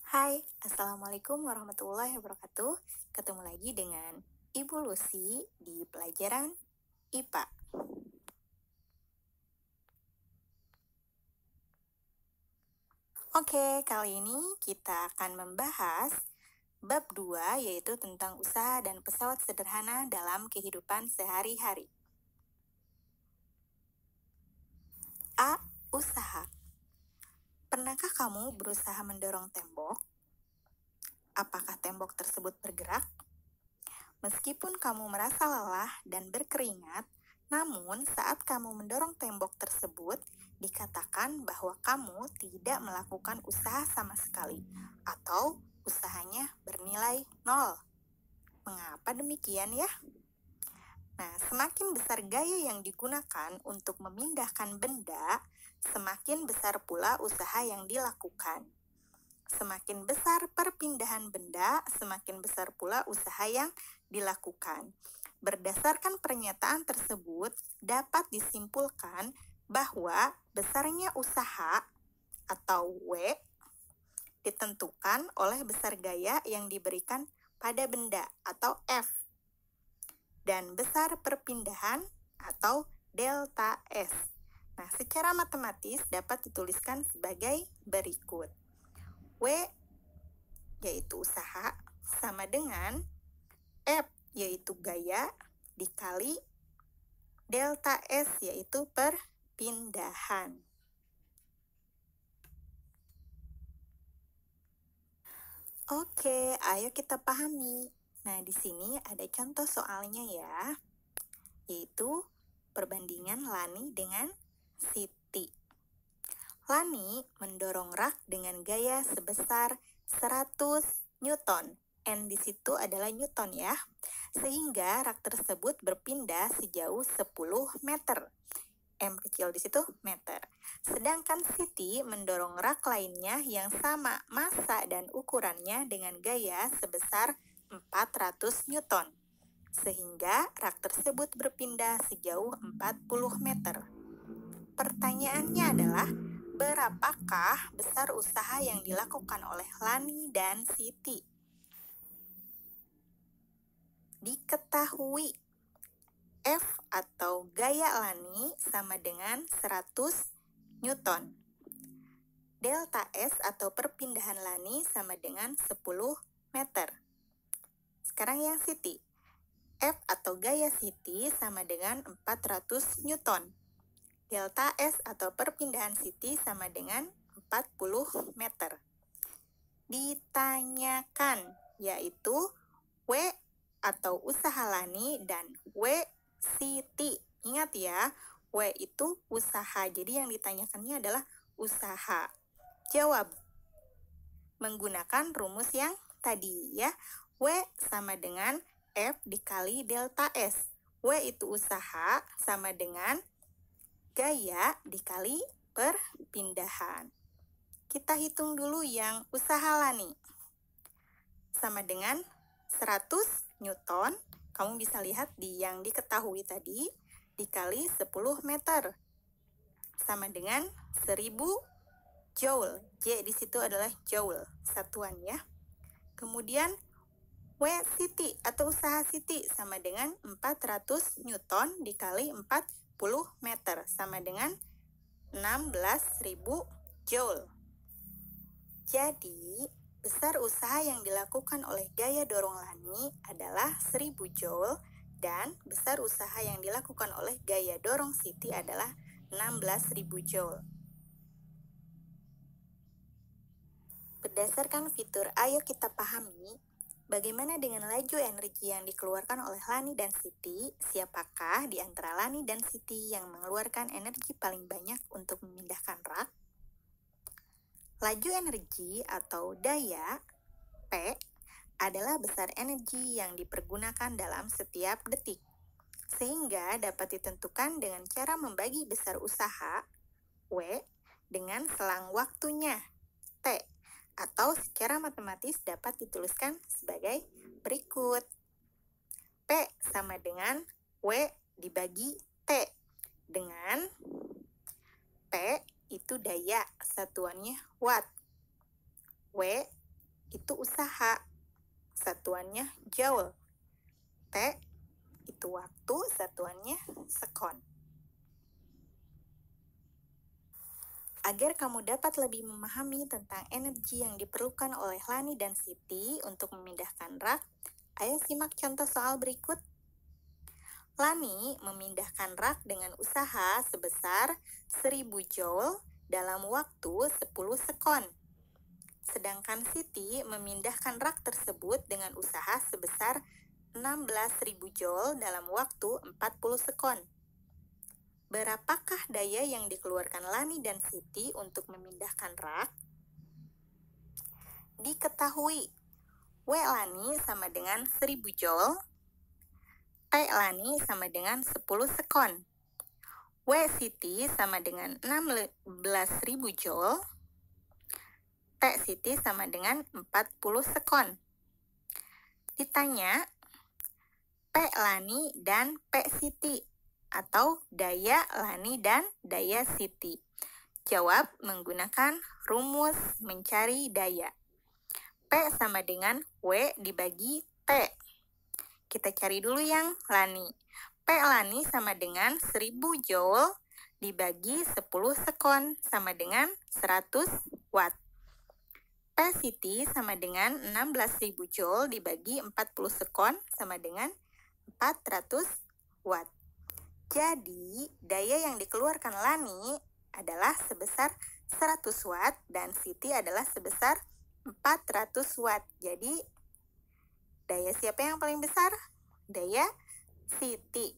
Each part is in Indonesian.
Hai, Assalamualaikum warahmatullahi wabarakatuh. Ketemu lagi dengan Ibu Lucy di pelajaran IPA. Oke, kali ini kita akan membahas bab 2, yaitu tentang usaha dan pesawat sederhana dalam kehidupan sehari-hari. A. Usaha. Pernahkah kamu berusaha mendorong tembok? Apakah tembok tersebut bergerak? Meskipun kamu merasa lelah dan berkeringat, namun saat kamu mendorong tembok tersebut, dikatakan bahwa kamu tidak melakukan usaha sama sekali, atau usahanya bernilai 0. Mengapa demikian ya? Nah, semakin besar gaya yang digunakan untuk memindahkan benda, semakin besar pula usaha yang dilakukan. Semakin besar perpindahan benda, semakin besar pula usaha yang dilakukan. Berdasarkan pernyataan tersebut, dapat disimpulkan bahwa besarnya usaha atau W ditentukan oleh besar gaya yang diberikan pada benda atau F dan besar perpindahan atau delta S. Nah, secara matematis dapat dituliskan sebagai berikut. W yaitu usaha sama dengan F yaitu gaya dikali delta S yaitu perpindahan. Oke, ayo kita pahami. Nah, di sini ada contoh soalnya ya, yaitu perbandingan Lani dengan Siti. Lani mendorong rak dengan gaya sebesar 100 Newton. N di situ adalah Newton ya. Sehingga rak tersebut berpindah sejauh 10 meter. M kecil di situ meter. Sedangkan Siti mendorong rak lainnya yang sama massa dan ukurannya dengan gaya sebesar 400 Newton. Sehingga rak tersebut berpindah sejauh 40 meter. Pertanyaannya adalah, berapakah besar usaha yang dilakukan oleh Lani dan Siti? Diketahui F atau gaya Lani sama dengan 100 Newton. Delta S atau perpindahan Lani sama dengan 10 meter. Sekarang yang Siti. F atau gaya Siti sama dengan 400 Newton. Delta S atau perpindahan Siti sama dengan 40 meter. Ditanyakan, yaitu W atau usaha Lani dan W Siti. Ingat ya, W itu usaha, jadi yang ditanyakannya adalah usaha. Jawab menggunakan rumus yang tadi ya. W sama dengan F dikali delta S. W itu usaha sama dengan gaya dikali perpindahan. Kita hitung dulu yang usaha Lani. Sama dengan 100 Newton, kamu bisa lihat di yang diketahui tadi, dikali 10 meter. Sama dengan 1000 Joule. J di situ adalah Joule, satuan ya. Kemudian W Siti atau usaha Siti sama dengan 400 Newton dikali 40 meter sama dengan 16.000 Joule. Jadi, besar usaha yang dilakukan oleh gaya dorong Lani adalah 1000 Joule dan besar usaha yang dilakukan oleh gaya dorong Siti adalah 16.000 Joule. Berdasarkan fitur ayo kita pahami, bagaimana dengan laju energi yang dikeluarkan oleh Lani dan Siti? Siapakah di antara Lani dan Siti yang mengeluarkan energi paling banyak untuk memindahkan rak? Laju energi atau daya P adalah besar energi yang dipergunakan dalam setiap detik, sehingga dapat ditentukan dengan cara membagi besar usaha W dengan selang waktunya T, atau secara matematis dapat dituliskan sebagai berikut. P sama dengan W dibagi T, dengan P itu daya, satuannya watt. W itu usaha, satuannya joule. T itu waktu, satuannya sekon. Agar kamu dapat lebih memahami tentang energi yang diperlukan oleh Lani dan Siti untuk memindahkan rak, ayo simak contoh soal berikut. Lani memindahkan rak dengan usaha sebesar 1000 joule dalam waktu 10 sekon. Sedangkan Siti memindahkan rak tersebut dengan usaha sebesar 16.000 joule dalam waktu 40 sekon. Berapakah daya yang dikeluarkan Lani dan Siti untuk memindahkan rak? Diketahui, W Lani sama dengan 1000 joule, T Lani sama dengan 10 sekon. W Siti sama dengan 16.000 joule, T Siti sama dengan 40 sekon. Ditanya, P Lani dan P Siti, atau daya Lani dan daya Siti. Jawab menggunakan rumus mencari daya. P sama dengan W dibagi T. Kita cari dulu yang Lani. P Lani sama dengan 1000 joule dibagi 10 sekon sama dengan 100 watt. P Siti sama dengan 16.000 joule dibagi 40 sekon sama dengan 400 watt. Jadi, daya yang dikeluarkan Lani adalah sebesar 100 watt dan Siti adalah sebesar 400 watt. Jadi, daya siapa yang paling besar? Daya Siti.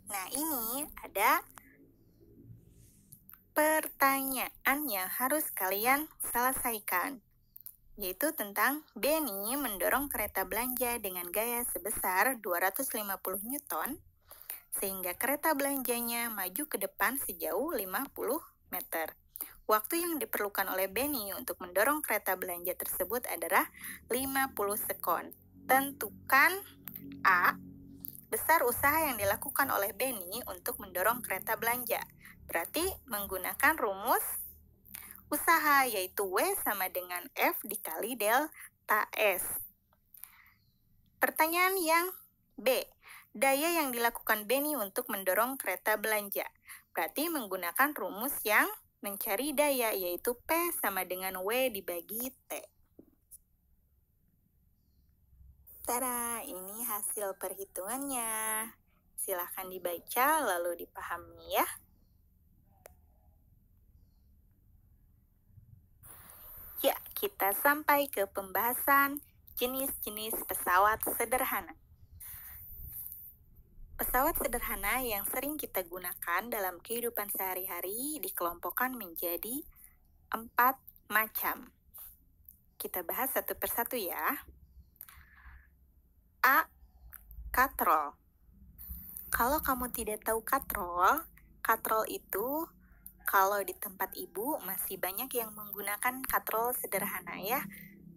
Nah, ini ada pertanyaan yang harus kalian selesaikan, yaitu tentang Benny mendorong kereta belanja dengan gaya sebesar 250 Newton, sehingga kereta belanjanya maju ke depan sejauh 50 meter. Waktu yang diperlukan oleh Benny untuk mendorong kereta belanja tersebut adalah 50 sekon. Tentukan A. Besar usaha yang dilakukan oleh Benny untuk mendorong kereta belanja. Berarti menggunakan rumus usaha, yaitu W sama dengan F dikali delta S. Pertanyaan yang B. Daya yang dilakukan Benny untuk mendorong kereta belanja. Berarti menggunakan rumus yang mencari daya, yaitu P sama dengan W dibagi T. Tada, ini hasil perhitungannya. Silahkan dibaca lalu dipahami ya. Ya, kita sampai ke pembahasan jenis-jenis pesawat sederhana. Pesawat sederhana yang sering kita gunakan dalam kehidupan sehari-hari dikelompokkan menjadi 4 macam. Kita bahas satu persatu ya. A. Katrol. Kalau kamu tidak tahu katrol itu kalau di tempat ibu masih banyak yang menggunakan katrol sederhana ya,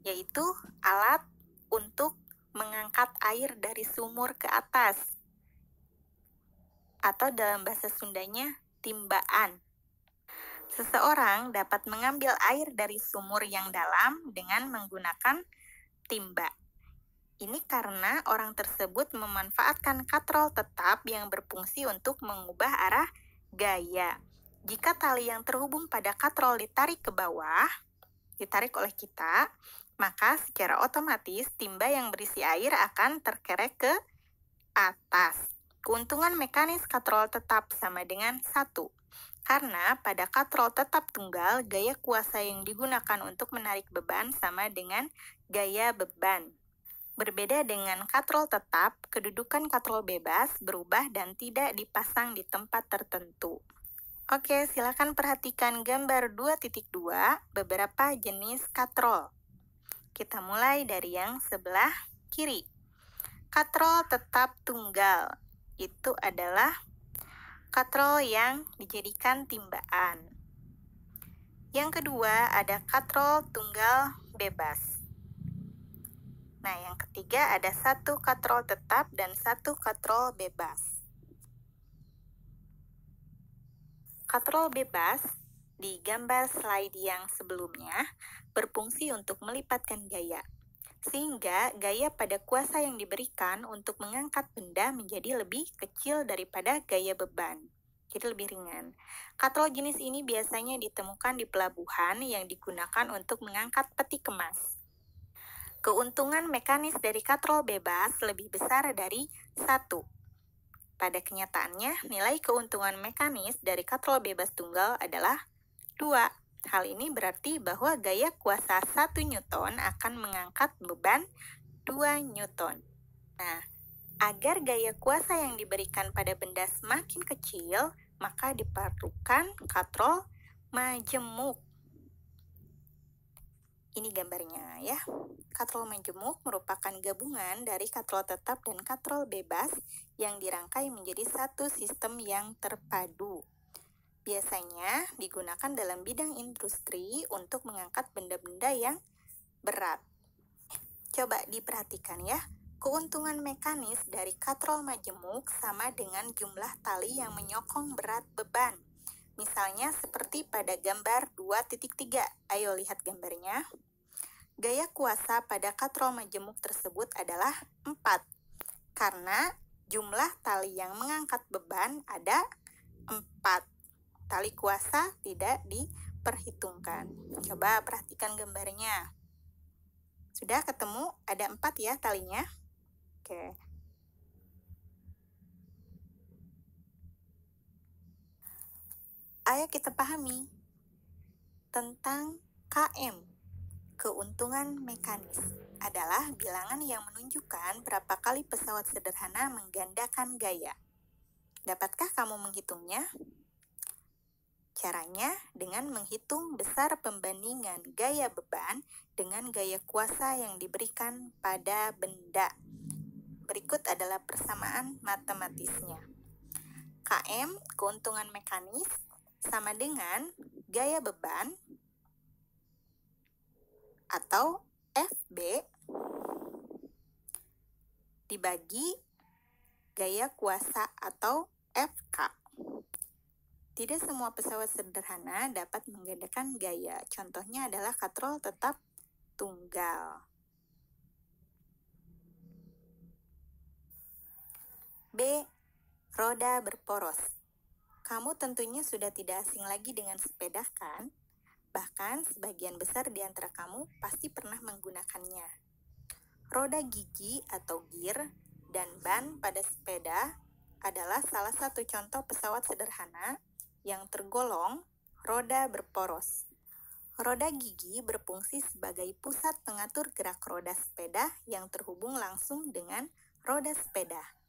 yaitu alat untuk mengangkat air dari sumur ke atas, atau dalam bahasa Sundanya, timbaan. Seseorang dapat mengambil air dari sumur yang dalam dengan menggunakan timba. Ini karena orang tersebut memanfaatkan katrol tetap yang berfungsi untuk mengubah arah gaya. Jika tali yang terhubung pada katrol ditarik ke bawah, ditarik oleh kita, maka secara otomatis timba yang berisi air akan terkerek ke atas. Keuntungan mekanis katrol tetap sama dengan 1. Karena pada katrol tetap tunggal, gaya kuasa yang digunakan untuk menarik beban sama dengan gaya beban. Berbeda dengan katrol tetap, kedudukan katrol bebas berubah dan tidak dipasang di tempat tertentu. Oke, silakan perhatikan gambar 2.2, beberapa jenis katrol. Kita mulai dari yang sebelah kiri. Katrol tetap tunggal, itu adalah katrol yang dijadikan timbaan. Yang kedua ada katrol tunggal bebas. Nah, yang ketiga ada 1 katrol tetap dan 1 katrol bebas. Katrol bebas di gambar slide yang sebelumnya berfungsi untuk melipatkan gaya, sehingga gaya pada kuasa yang diberikan untuk mengangkat benda menjadi lebih kecil daripada gaya beban. Jadi lebih ringan. Katrol jenis ini biasanya ditemukan di pelabuhan yang digunakan untuk mengangkat peti kemas. Keuntungan mekanis dari katrol bebas lebih besar dari 1. Pada kenyataannya, nilai keuntungan mekanis dari katrol bebas tunggal adalah 2. Hal ini berarti bahwa gaya kuasa 1 Newton akan mengangkat beban 2 Newton. Nah, agar gaya kuasa yang diberikan pada benda semakin kecil, maka diperlukan katrol majemuk. Ini gambarnya ya. Katrol majemuk merupakan gabungan dari katrol tetap dan katrol bebas yang dirangkai menjadi satu sistem yang terpadu. Biasanya digunakan dalam bidang industri untuk mengangkat benda-benda yang berat. Coba diperhatikan ya, keuntungan mekanis dari katrol majemuk sama dengan jumlah tali yang menyokong berat beban. Misalnya seperti pada gambar 2.3. Ayo lihat gambarnya. Gaya kuasa pada katrol majemuk tersebut adalah 4, karena jumlah tali yang mengangkat beban ada 4. Tali kuasa tidak diperhitungkan. Coba perhatikan gambarnya. Sudah ketemu? Ada 4 ya talinya? Oke. Ayo kita pahami tentang KM. Keuntungan mekanis adalah bilangan yang menunjukkan berapa kali pesawat sederhana menggandakan gaya. Dapatkah kamu menghitungnya? Caranya dengan menghitung besar pembandingan gaya beban dengan gaya kuasa yang diberikan pada benda. Berikut adalah persamaan matematisnya. KM, keuntungan mekanis, sama dengan gaya beban atau FB dibagi gaya kuasa atau FK. Tidak semua pesawat sederhana dapat menggandakan gaya. Contohnya adalah katrol tetap tunggal. B. Roda berporos. Kamu tentunya sudah tidak asing lagi dengan sepeda, kan? Bahkan sebagian besar di antara kamu pasti pernah menggunakannya. Roda gigi atau gear dan ban pada sepeda adalah salah satu contoh pesawat sederhana yang tergolong roda berporos. Roda gigi berfungsi sebagai pusat pengatur gerak roda sepeda yang terhubung langsung dengan roda sepeda.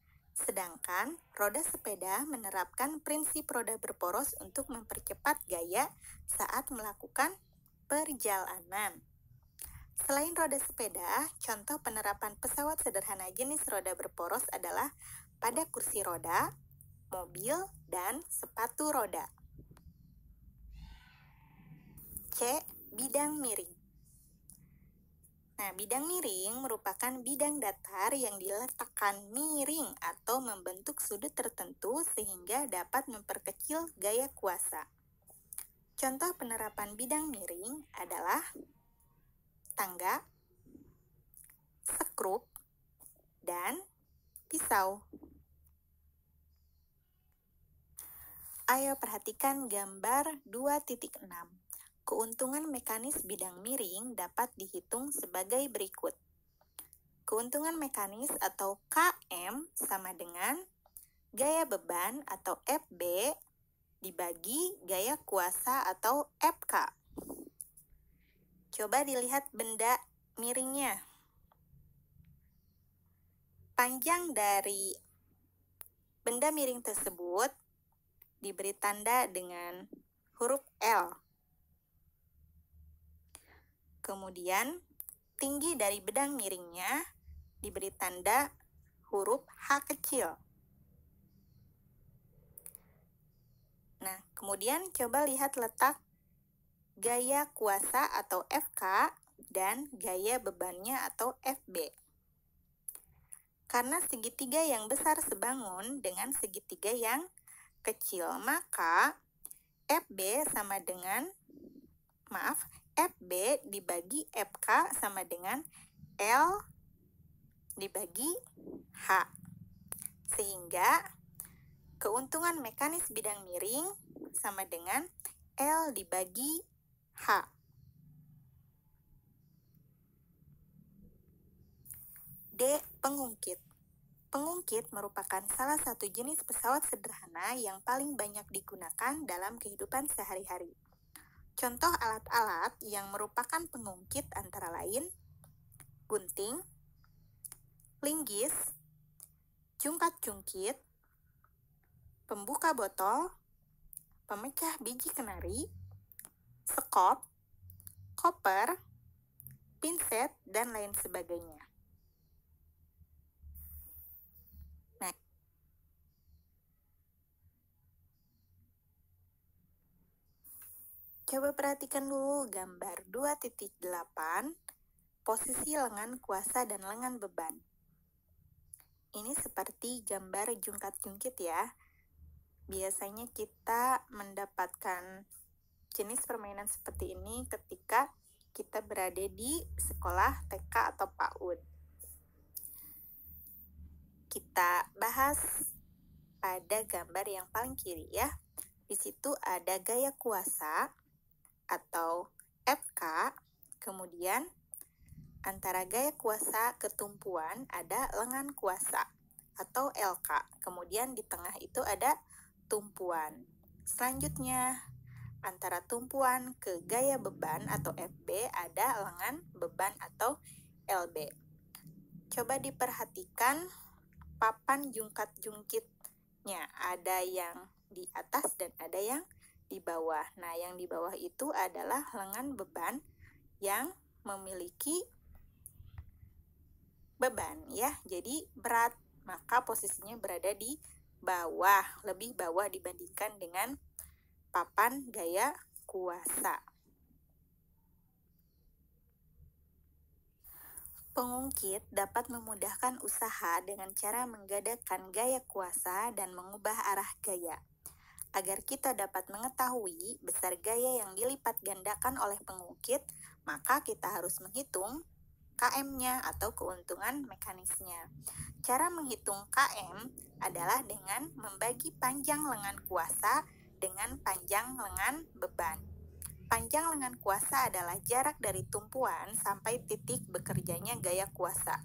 Sedangkan roda sepeda menerapkan prinsip roda berporos untuk mempercepat gaya saat melakukan perjalanan. Selain roda sepeda, contoh penerapan pesawat sederhana jenis roda berporos adalah pada kursi roda, mobil, dan sepatu roda. C. Bidang miring. Nah, bidang miring merupakan bidang datar yang diletakkan miring atau membentuk sudut tertentu sehingga dapat memperkecil gaya kuasa. Contoh penerapan bidang miring adalah tangga, skrup, dan pisau. Ayo perhatikan gambar 2.6. Keuntungan mekanis bidang miring dapat dihitung sebagai berikut. Keuntungan mekanis atau KM sama dengan gaya beban atau FB dibagi gaya kuasa atau FK. Coba dilihat benda miringnya. Panjang dari benda miring tersebut diberi tanda dengan huruf L. Kemudian, tinggi dari benang miringnya diberi tanda huruf H kecil. Nah, kemudian coba lihat letak gaya kuasa atau FK dan gaya bebannya atau FB. Karena segitiga yang besar sebangun dengan segitiga yang kecil, maka FB sama dengan, FB dibagi FK sama dengan L dibagi H. Sehingga keuntungan mekanis bidang miring sama dengan L dibagi H. D. Pengungkit. Pengungkit merupakan salah satu jenis pesawat sederhana yang paling banyak digunakan dalam kehidupan sehari-hari. Contoh alat-alat yang merupakan pengungkit antara lain gunting, linggis, jungkat-jungkit, pembuka botol, pemecah biji kenari, sekop, koper, pinset, dan lain sebagainya. Nah, coba perhatikan dulu gambar 2.8, posisi lengan kuasa dan lengan beban. Ini seperti gambar jungkat-jungkit ya. Biasanya kita mendapatkan jenis permainan seperti ini ketika kita berada di sekolah TK atau PAUD. Kita bahas pada gambar yang paling kiri ya. Di situ ada gaya kuasa atau FK, kemudian antara gaya kuasa ke tumpuan ada lengan kuasa atau LK, kemudian di tengah itu ada tumpuan. Selanjutnya, antara tumpuan ke gaya beban atau FB ada lengan beban atau LB. Coba diperhatikan papan jungkat-jungkitnya, ada yang di atas dan ada yang di bawah. Nah, yang di bawah itu adalah lengan beban yang memiliki beban ya, jadi berat, maka posisinya berada di bawah, lebih bawah dibandingkan dengan papan gaya kuasa. Pengungkit dapat memudahkan usaha dengan cara menggadaikan gaya kuasa dan mengubah arah gaya. Agar kita dapat mengetahui besar gaya yang dilipat gandakan oleh pengungkit, maka kita harus menghitung KM-nya atau keuntungan mekanisnya. Cara menghitung KM adalah dengan membagi panjang lengan kuasa dengan panjang lengan beban. Panjang lengan kuasa adalah jarak dari tumpuan sampai titik bekerjanya gaya kuasa.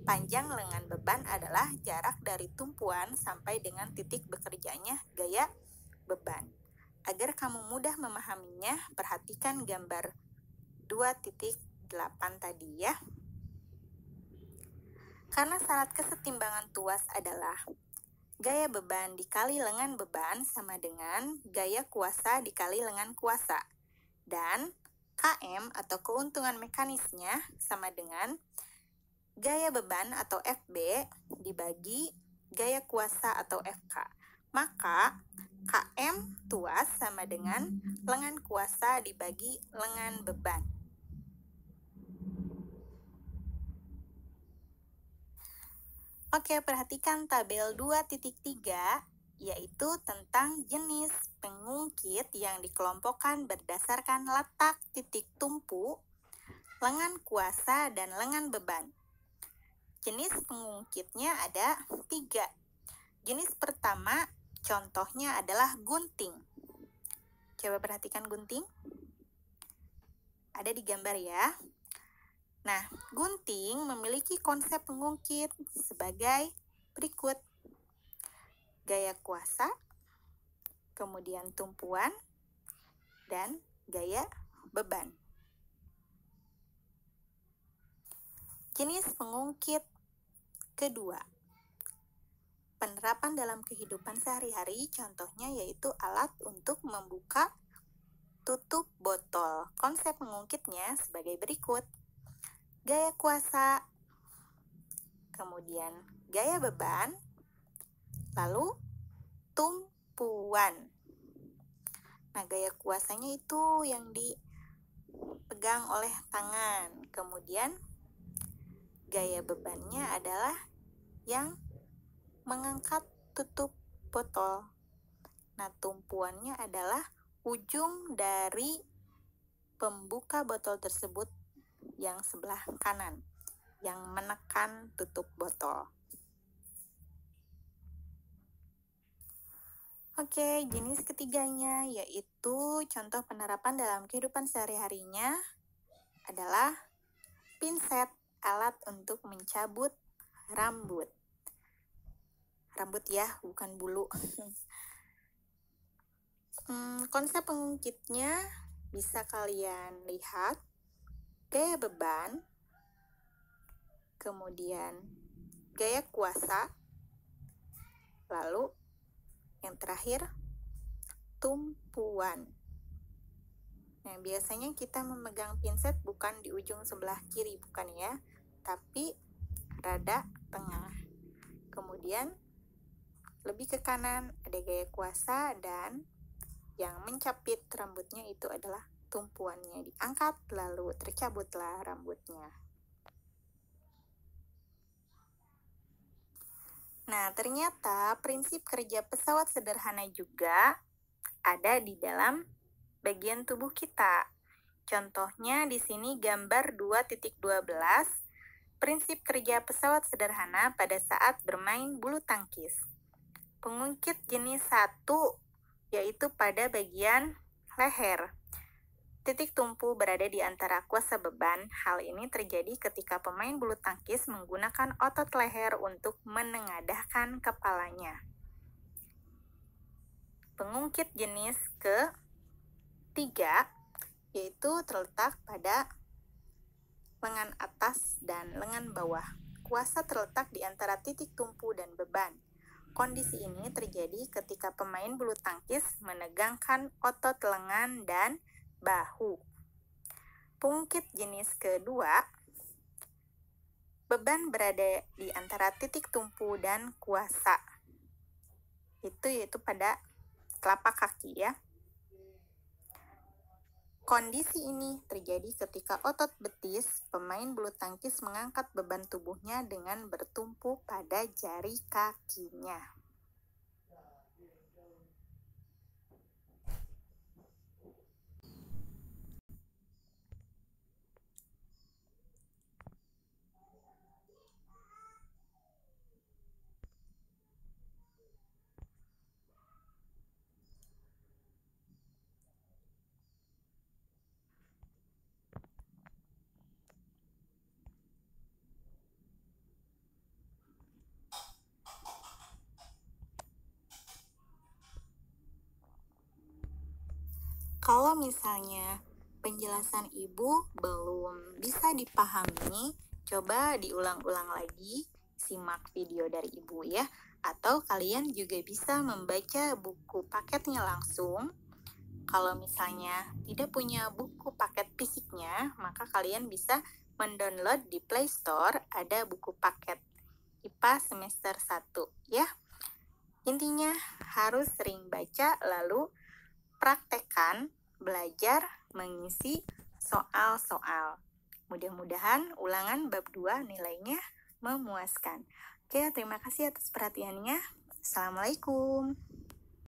Panjang lengan beban adalah jarak dari tumpuan sampai dengan titik bekerjanya gaya beban. Agar kamu mudah memahaminya, perhatikan gambar 2.8 tadi ya. Karena syarat kesetimbangan tuas adalah gaya beban dikali lengan beban sama dengan gaya kuasa dikali lengan kuasa. Dan KM atau keuntungan mekanisnya sama dengan gaya beban atau FB dibagi gaya kuasa atau FK. Maka KM tuas sama dengan lengan kuasa dibagi lengan beban. Oke, perhatikan tabel 2.3, yaitu tentang jenis pengungkit yang dikelompokkan berdasarkan letak titik tumpu, lengan kuasa, dan lengan beban. Jenis pengungkitnya ada 3. Jenis pertama, contohnya adalah gunting. Coba perhatikan gunting. Ada di gambar ya. Nah, gunting memiliki konsep pengungkit sebagai berikut. Gaya kuasa, kemudian tumpuan, dan gaya beban. Jenis pengungkit kedua. Penerapan dalam kehidupan sehari-hari, contohnya yaitu alat untuk membuka tutup botol. Konsep pengungkitnya sebagai berikut. Gaya kuasa, kemudian gaya beban, lalu tumpuan. Nah, gaya kuasanya itu yang dipegang oleh tangan. Kemudian gaya bebannya adalah yang mengangkat tutup botol. Nah, tumpuannya adalah ujung dari pembuka botol tersebut yang sebelah kanan, yang menekan tutup botol. Oke, jenis ketiganya yaitu contoh penerapan dalam kehidupan sehari-harinya adalah pinset, alat untuk mencabut rambut. Rambut ya, bukan bulu. Konsep pengungkitnya bisa kalian lihat, gaya beban, kemudian gaya kuasa, lalu yang terakhir, tumpuan. Nah, biasanya kita memegang pinset bukan di ujung sebelah kiri, bukan ya, tapi rada tengah. Kemudian, lebih ke kanan ada gaya kuasa dan yang mencapit rambutnya itu adalah tumpuannya. Diangkat lalu tercabutlah rambutnya. Nah, ternyata prinsip kerja pesawat sederhana juga ada di dalam bagian tubuh kita. Contohnya di sini gambar 2.12, prinsip kerja pesawat sederhana pada saat bermain bulu tangkis. Pengungkit jenis 1 yaitu pada bagian leher. Titik tumpu berada di antara kuasa beban. Hal ini terjadi ketika pemain bulu tangkis menggunakan otot leher untuk menengadahkan kepalanya. Pengungkit jenis ke-3 yaitu terletak pada lengan atas dan lengan bawah. Kuasa terletak di antara titik tumpu dan beban. Kondisi ini terjadi ketika pemain bulu tangkis menegangkan otot lengan dan bahu. Pengungkit jenis kedua, beban berada di antara titik tumpu dan kuasa. Yaitu pada telapak kaki ya. Kondisi ini terjadi ketika otot betis pemain bulu tangkis mengangkat beban tubuhnya dengan bertumpu pada jari kakinya. Kalau misalnya penjelasan ibu belum bisa dipahami, coba diulang-ulang lagi, simak video dari ibu ya. Atau kalian juga bisa membaca buku paketnya langsung. Kalau misalnya tidak punya buku paket fisiknya, maka kalian bisa mendownload di Play Store, ada buku paket IPA semester 1 ya. Intinya harus sering baca lalu praktekkan, belajar mengisi soal-soal. Mudah-mudahan ulangan bab 2 nilainya memuaskan. Oke, terima kasih atas perhatiannya. Assalamualaikum.